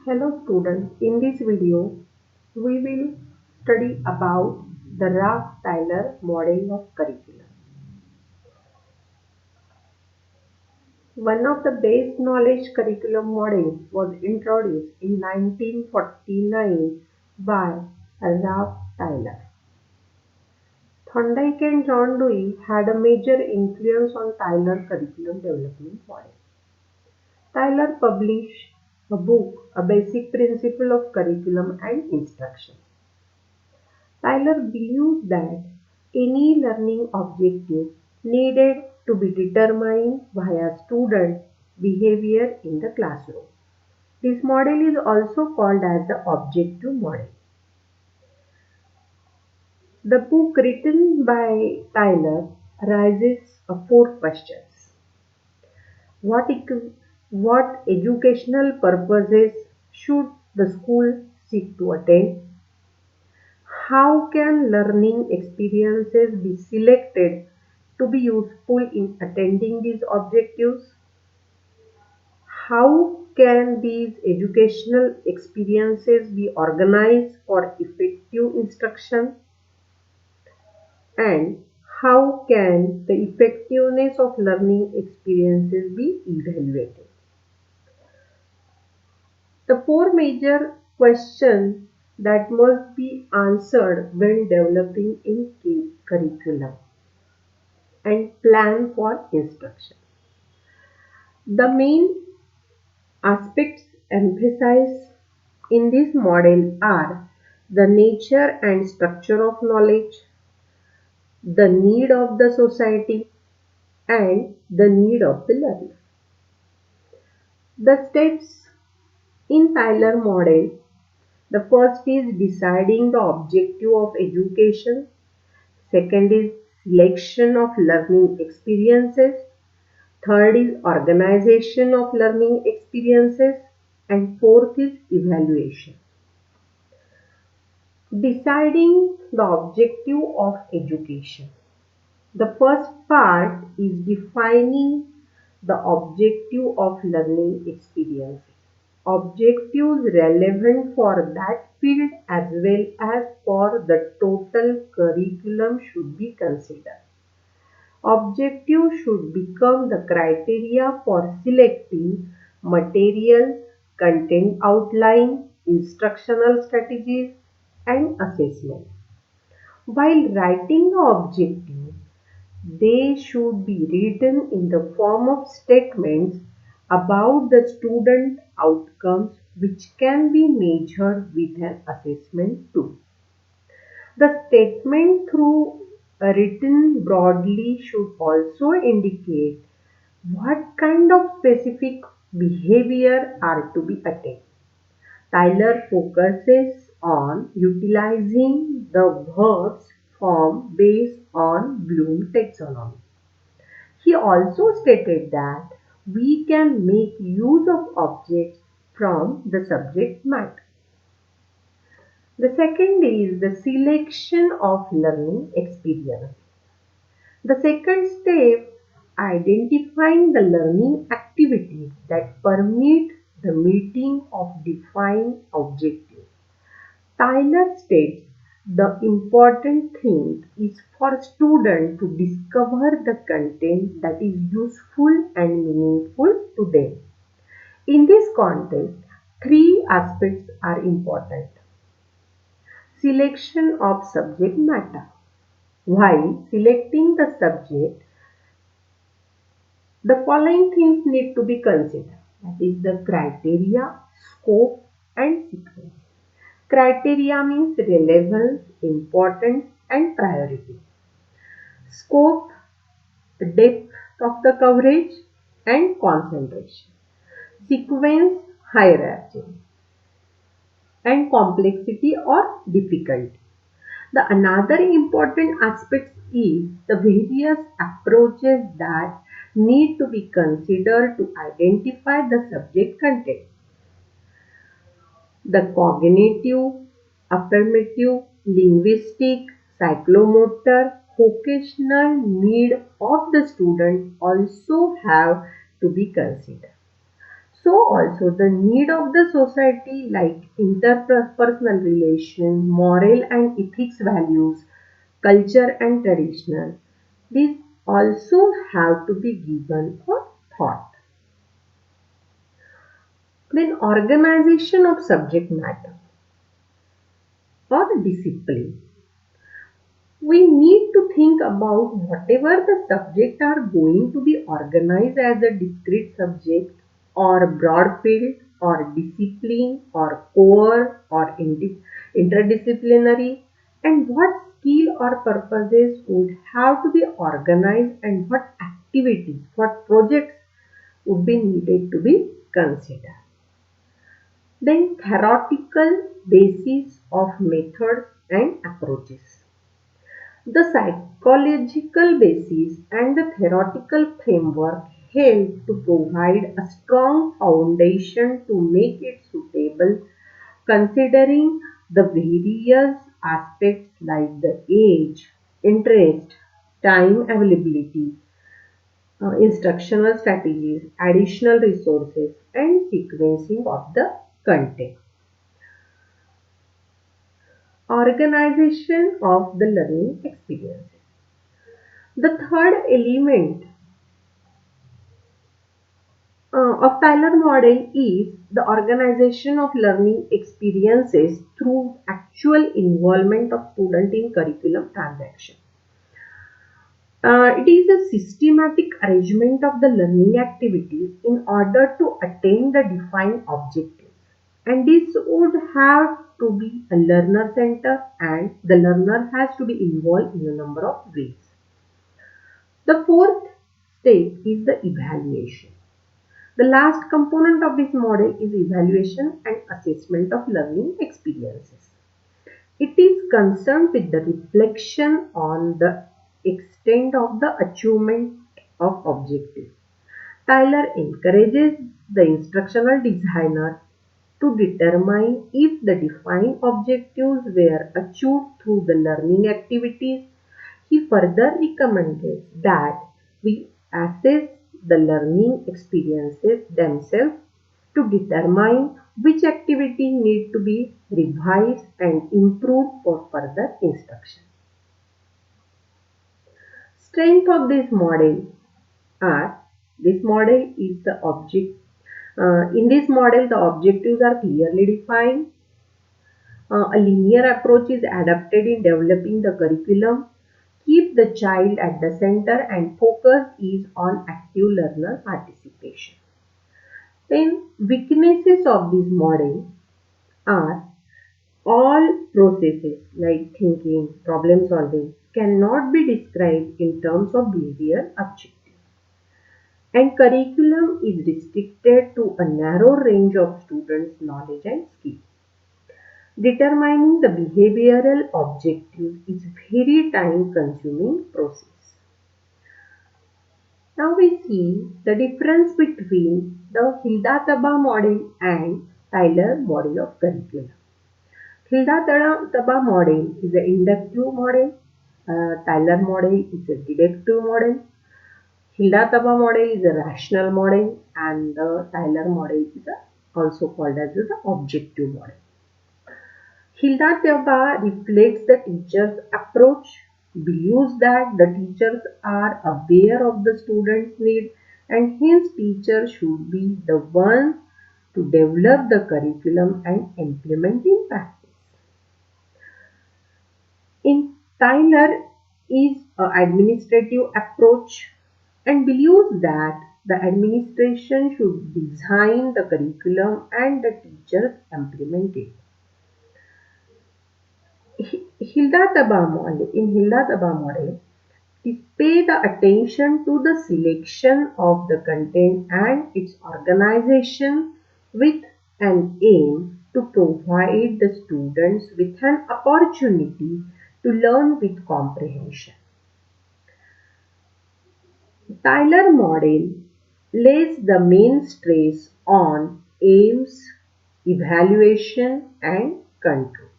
Hello students, in this video we will study about the Ralph-Tyler model of curriculum. One of the base knowledge curriculum models was introduced in 1949 by Ralph Tyler. Thorndike and John Dewey had a major influence on Tyler curriculum development model. Tyler published a book, A Basic Principle of Curriculum and Instruction. Tyler believes that any learning objective needed to be determined via student behavior in the classroom. This model is also called as the objective model. The book written by Tyler raises four questions. What, what educational purposes should the school seek to attain? How can learning experiences be selected to be useful in attaining these objectives? How can these educational experiences be organized for effective instruction? And how can the effectiveness of learning experiences be evaluated? The four major questions that must be answered when developing a curriculum and plan for instruction. The main aspects emphasized in this model are the nature and structure of knowledge, the need of the society, and the need of the learner. The steps in Tyler model: the first is deciding the objective of education, second is selection of learning experiences, third is organization of learning experiences, and fourth is evaluation. Deciding the objective of education. The first part is defining the objective of learning experiences. Objectives relevant for that field as well as for the total curriculum should be considered. Objective should become the criteria for selecting material, content outline, instructional strategies, and assessment. While writing the objective, they should be written in the form of statements about the student outcomes which can be measured with an assessment tool. The statement through written broadly should also indicate what kind of specific behavior are to be attained. Tyler focuses on utilizing the verbs form based on Bloom taxonomy. He also stated that we can make use of objects from the subject matter. The second is the selection of learning experience. The second step, identifying the learning activities that permit the meeting of defined objectives. Tyler states the important thing is for students to discover the content that is useful and meaningful to them. In this context, three aspects are important. Selection of subject matter. While selecting the subject, the following things need to be considered. That is the criteria, scope, and sequence. Criteria means relevance, importance, and priority. Scope, depth of the coverage, and concentration. Sequence, hierarchy, and complexity or difficulty. The another important aspect is the various approaches that need to be considered to identify the subject content. The cognitive, affirmative, linguistic, psychomotor, vocational need of the student also have to be considered. So also the need of the society like interpersonal relation, moral and ethics values, culture and traditional, these also have to be given a thought. Then organization of subject matter or discipline. We need to think about whatever the subject are going to be organized as a discrete subject or broad field or discipline or core or interdisciplinary, and what skill or purposes would have to be organized and what activities, what projects would be needed to be considered. Then theoretical basis of methods and approaches. The psychological basis and the theoretical framework help to provide a strong foundation to make it suitable considering the various aspects like the age, interest, time availability, instructional strategies, additional resources, and sequencing of the content. Organization of the learning experiences. The third element of Tyler model is the organization of learning experiences through actual involvement of student in curriculum transaction. It is a systematic arrangement of the learning activities in order to attain the defined objectives. And this would have to be a learner center and the learner has to be involved in a number of ways. The fourth step is the evaluation. The last component of this model is evaluation and assessment of learning experiences. It is concerned with the reflection on the extent of the achievement of objectives. Tyler encourages the instructional designer to determine if the defined objectives were achieved through the learning activities. He further recommended that we assess the learning experiences themselves to determine which activity need to be revised and improved for further instruction. Strength of this model are this model is the object. In this model, the objectives are clearly defined. A linear approach is adapted in developing the curriculum. Keep the child at the center and focus is on active learner participation. Then weaknesses of this model are all processes like thinking, problem solving cannot be described in terms of behavioral objectives. And curriculum is restricted to a narrow range of students' knowledge and skills. Determining the behavioral objectives is very time consuming process. Now we see the difference between the Hilda-Taba model and Tyler model of curriculum. Hilda-Taba model is an inductive model. Tyler model is a deductive model. Hilda-Taba model is a rational model and the Tyler model is also called as the objective model. Hilda-Taba reflects the teacher's approach, believes that the teachers are aware of the student's need and hence teachers should be the one to develop the curriculum and implement in practice. In Tyler is an administrative approach and believes that the administration should design the curriculum and the teachers implement it. In Hilda-Taba model, is pay the attention to the selection of the content and its organization with an aim to provide the students with an opportunity to learn with comprehension. Tyler model lays the main stress on aims, evaluation and control.